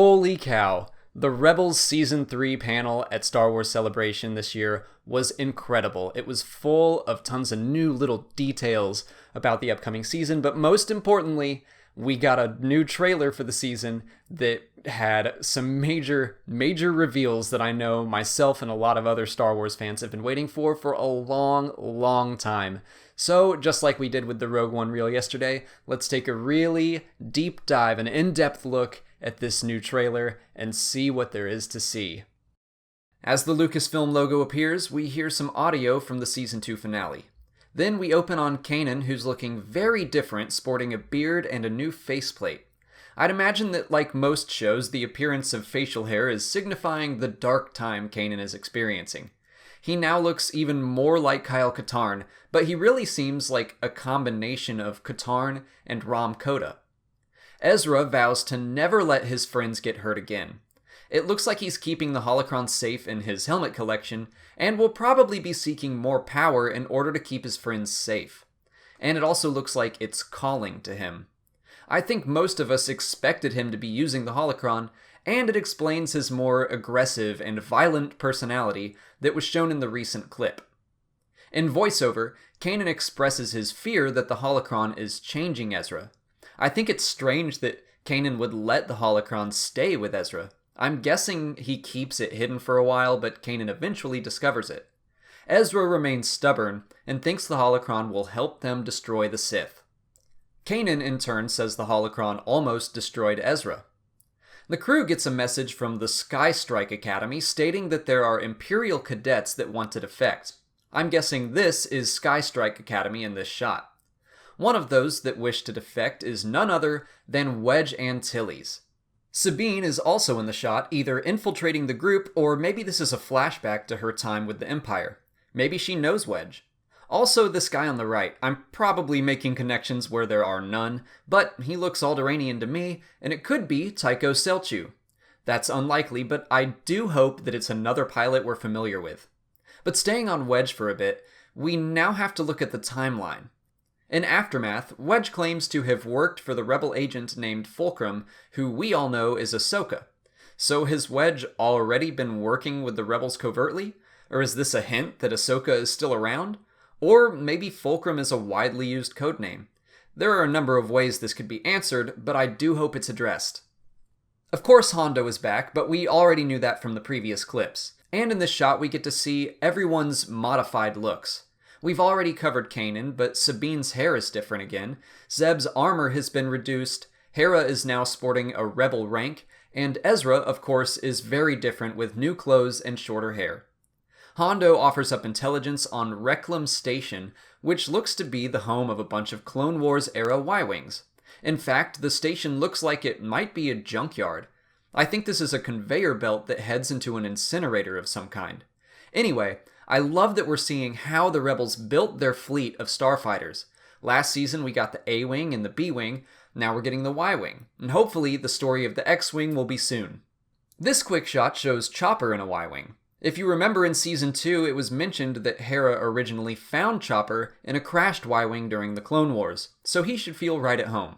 Holy cow! The Rebels Season 3 panel at Star Wars Celebration this year was incredible. It was full of tons of new little details about the upcoming season, but most importantly, we got a new trailer for the season that had some major reveals that I know myself and a lot of other Star Wars fans have been waiting for a long time. So, just like we did with the Rogue One reel yesterday, let's take a really deep dive, an in-depth look at this new trailer and see what there is to see. As the Lucasfilm logo appears, we hear some audio from the Season 2 finale. Then we open on Kanan, who's looking very different, sporting a beard and a new faceplate. I'd imagine that, like most shows, the appearance of facial hair is signifying the dark time Kanan is experiencing. He now looks even more like Kyle Katarn, but he really seems like a combination of Katarn and Ram Koda. Ezra vows to never let his friends get hurt again. It looks like he's keeping the holocron safe in his helmet collection, and will probably be seeking more power in order to keep his friends safe. And it also looks like it's calling to him. I think most of us expected him to be using the holocron, and it explains his more aggressive and violent personality that was shown in the recent clip. In voiceover, Kanan expresses his fear that the holocron is changing Ezra. I think it's strange that Kanan would let the holocron stay with Ezra. I'm guessing he keeps it hidden for a while, but Kanan eventually discovers it. Ezra remains stubborn and thinks the holocron will help them destroy the Sith. Kanan, in turn, says the holocron almost destroyed Ezra. The crew gets a message from the Sky Strike Academy stating that there are Imperial cadets that want to defect. I'm guessing this is Sky Strike Academy in this shot. One of those that wish to defect is none other than Wedge Antilles. Sabine is also in the shot, either infiltrating the group, or maybe this is a flashback to her time with the Empire. Maybe she knows Wedge. Also, this guy on the right, I'm probably making connections where there are none, but he looks Alderaanian to me, and it could be Tycho Selchu. That's unlikely, but I do hope that it's another pilot we're familiar with. But staying on Wedge for a bit, we now have to look at the timeline. In Aftermath, Wedge claims to have worked for the rebel agent named Fulcrum, who we all know is Ahsoka. So has Wedge already been working with the rebels covertly? Or is this a hint that Ahsoka is still around? Or maybe Fulcrum is a widely used codename. There are a number of ways this could be answered, but I do hope it's addressed. Of course Hondo is back, but we already knew that from the previous clips. And in this shot we get to see everyone's modified looks. We've already covered Kanan, but Sabine's hair is different again. Zeb's armor has been reduced, Hera is now sporting a rebel rank, and Ezra, of course, is very different with new clothes and shorter hair. Hondo offers up intelligence on Reclam Station, which looks to be the home of a bunch of Clone Wars-era Y-Wings. In fact, the station looks like it might be a junkyard. I think this is a conveyor belt that heads into an incinerator of some kind. Anyway, I love that we're seeing how the Rebels built their fleet of starfighters. Last season we got the A-Wing and the B-Wing, now we're getting the Y-Wing, and hopefully the story of the X-Wing will be soon. This quick shot shows Chopper in a Y-Wing. If you remember in Season 2, it was mentioned that Hera originally found Chopper in a crashed Y-Wing during the Clone Wars, so he should feel right at home.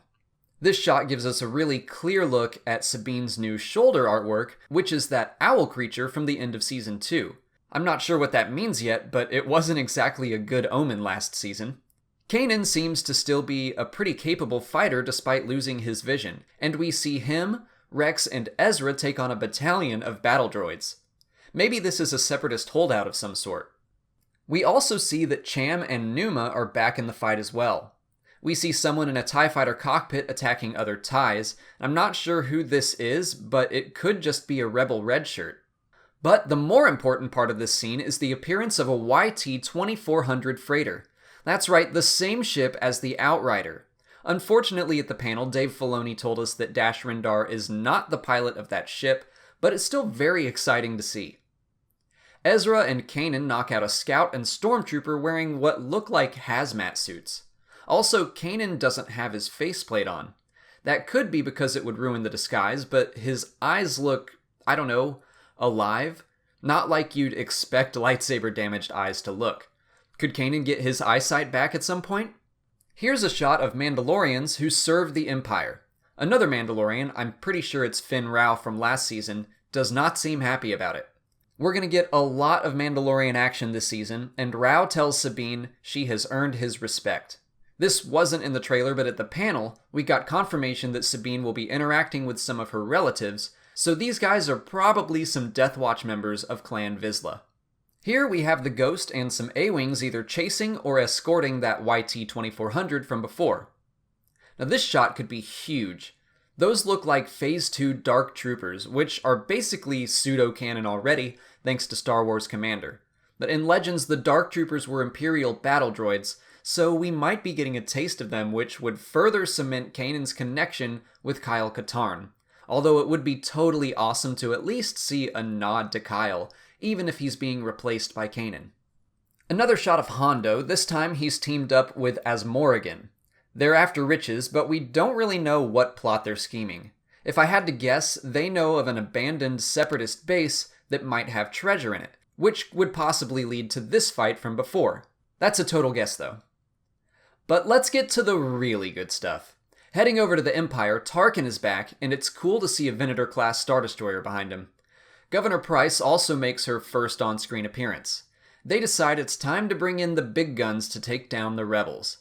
This shot gives us a really clear look at Sabine's new shoulder artwork, which is that owl creature from the end of Season 2. I'm not sure what that means yet, but it wasn't exactly a good omen last season. Kanan seems to still be a pretty capable fighter despite losing his vision, and we see him, Rex, and Ezra take on a battalion of battle droids. Maybe this is a separatist holdout of some sort. We also see that Cham and Numa are back in the fight as well. We see someone in a TIE fighter cockpit attacking other TIEs. I'm not sure who this is, but it could just be a Rebel red shirt. But the more important part of this scene is the appearance of a YT-2400 freighter. That's right, the same ship as the Outrider. Unfortunately at the panel, Dave Filoni told us that Dash Rendar is not the pilot of that ship, but it's still very exciting to see. Ezra and Kanan knock out a scout and stormtrooper wearing what look like hazmat suits. Also, Kanan doesn't have his faceplate on. That could be because it would ruin the disguise, but his eyes look, I don't know, alive? Not like you'd expect lightsaber-damaged eyes to look. Could Kanan get his eyesight back at some point? Here's a shot of Mandalorians who serve the Empire. Another Mandalorian, I'm pretty sure it's Finn Rao from last season, does not seem happy about it. We're going to get a lot of Mandalorian action this season, and Rao tells Sabine she has earned his respect. This wasn't in the trailer, but at the panel, we got confirmation that Sabine will be interacting with some of her relatives, so these guys are probably some Death Watch members of Clan Vizsla. Here we have the Ghost and some A-Wings either chasing or escorting that YT-2400 from before. Now this shot could be huge. Those look like Phase 2 Dark Troopers, which are basically pseudo-canon already, thanks to Star Wars Commander. But in Legends, the Dark Troopers were Imperial battle droids, so we might be getting a taste of them, which would further cement Kanan's connection with Kyle Katarn. Although it would be totally awesome to at least see a nod to Kyle, even if he's being replaced by Kanan. Another shot of Hondo, this time he's teamed up with Asmorrigan. They're after riches, but we don't really know what plot they're scheming. If I had to guess, they know of an abandoned separatist base that might have treasure in it, which would possibly lead to this fight from before. That's a total guess though. But let's get to the really good stuff. Heading over to the Empire, Tarkin is back, and it's cool to see a Venator-class Star Destroyer behind him. Governor Pryce also makes her first on-screen appearance. They decide it's time to bring in the big guns to take down the rebels.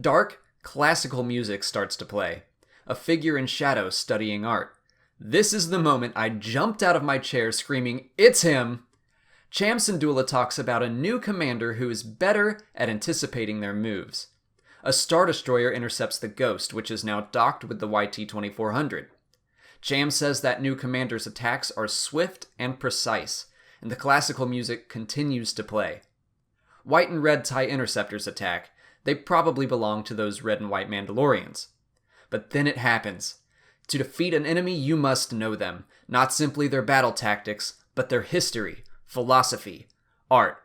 Dark, classical music starts to play. A figure in shadow studying art. This is the moment I jumped out of my chair screaming, "It's him!" Cham Syndulla talks about a new commander who is better at anticipating their moves. A Star Destroyer intercepts the Ghost, which is now docked with the YT-2400. Cham says that new commander's attacks are swift and precise, and the classical music continues to play. White and red TIE interceptors attack. They probably belong to those red and white Mandalorians. But then it happens. To defeat an enemy, you must know them. Not simply their battle tactics, but their history, philosophy, art.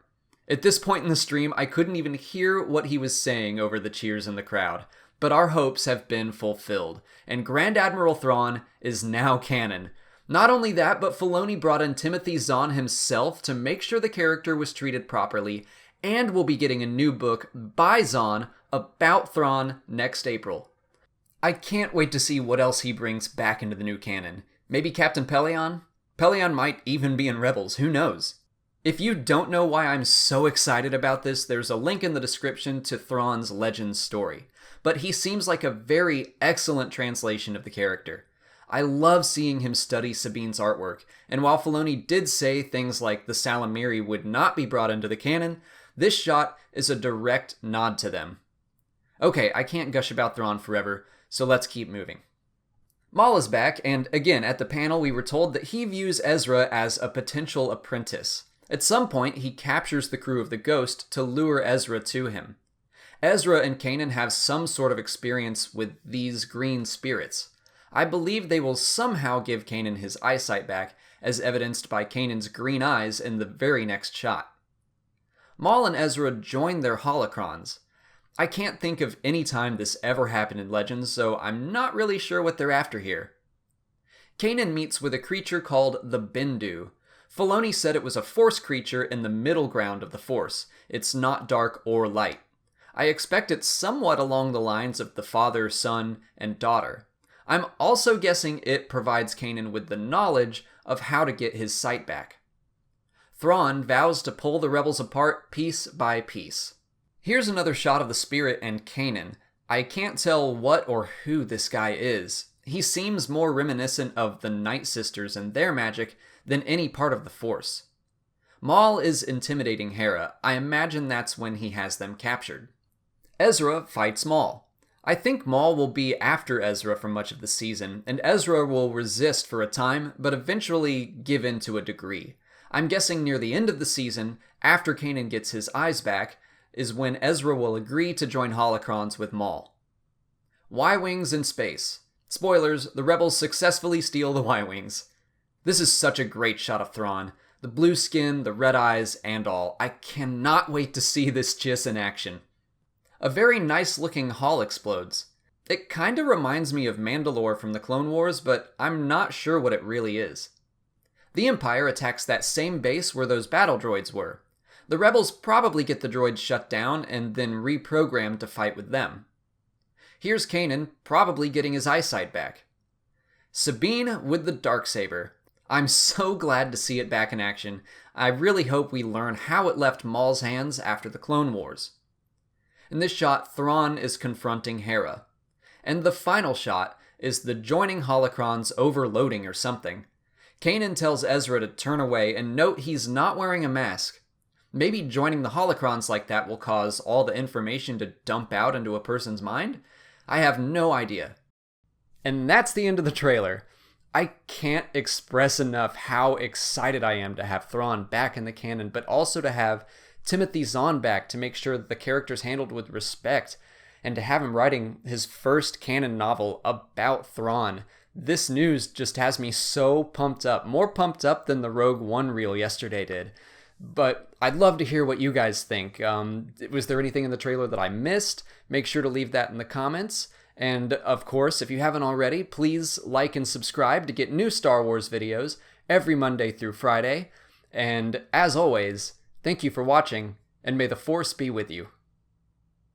At this point in the stream, I couldn't even hear what he was saying over the cheers in the crowd. But our hopes have been fulfilled, and Grand Admiral Thrawn is now canon. Not only that, but Filoni brought in Timothy Zahn himself to make sure the character was treated properly, and we'll be getting a new book by Zahn about Thrawn next April. I can't wait to see what else he brings back into the new canon. Maybe Captain Pellaeon? Pellaeon might even be in Rebels, who knows? If you don't know why I'm so excited about this, there's a link in the description to Thrawn's Legends story. But he seems like a very excellent translation of the character. I love seeing him study Sabine's artwork, and while Filoni did say things like the Salamiri would not be brought into the canon, this shot is a direct nod to them. Okay, I can't gush about Thrawn forever, so let's keep moving. Maul is back, and again, at the panel we were told that he views Ezra as a potential apprentice. At some point, he captures the crew of the Ghost to lure Ezra to him. Ezra and Kanan have some sort of experience with these green spirits. I believe they will somehow give Kanan his eyesight back, as evidenced by Kanan's green eyes in the very next shot. Maul and Ezra join their holocrons. I can't think of any time this ever happened in Legends, so I'm not really sure what they're after here. Kanan meets with a creature called the Bendu. Filoni said it was a Force creature in the middle ground of the Force. It's not dark or light. I expect it's somewhat along the lines of the father, son, and daughter. I'm also guessing it provides Kanan with the knowledge of how to get his sight back. Thrawn vows to pull the rebels apart piece by piece. Here's another shot of the Spirit and Kanan. I can't tell what or who this guy is. He seems more reminiscent of the Night Sisters and their magic than any part of the Force. Maul is intimidating Hera. I imagine that's when he has them captured. Ezra fights Maul. I think Maul will be after Ezra for much of the season, and Ezra will resist for a time, but eventually give in to a degree. I'm guessing near the end of the season, after Kanan gets his eyes back, is when Ezra will agree to join holocrons with Maul. Y-Wings in space. Spoilers, the rebels successfully steal the Y-Wings. This is such a great shot of Thrawn. The blue skin, the red eyes, and all. I cannot wait to see this Chiss in action. A very nice looking hull explodes. It kinda reminds me of Mandalore from the Clone Wars, but I'm not sure what it really is. The Empire attacks that same base where those battle droids were. The rebels probably get the droids shut down and then reprogrammed to fight with them. Here's Kanan probably getting his eyesight back. Sabine with the Darksaber. I'm so glad to see it back in action. I really hope we learn how it left Maul's hands after the Clone Wars. In this shot, Thrawn is confronting Hera. And the final shot is the joining holocrons overloading or something. Kanan tells Ezra to turn away and note he's not wearing a mask. Maybe joining the holocrons like that will cause all the information to dump out into a person's mind? I have no idea. And that's the end of the trailer. I can't express enough how excited I am to have Thrawn back in the canon, but also to have Timothy Zahn back to make sure that the character's handled with respect, and to have him writing his first canon novel about Thrawn. This news just has me so pumped up, more pumped up than the Rogue One reel yesterday did. But I'd love to hear what you guys think. Was there anything in the trailer that I missed? Make sure to leave that in the comments. And of course, if you haven't already, please like and subscribe to get new Star Wars videos every Monday through Friday. And as always, thank you for watching, and may the Force be with you.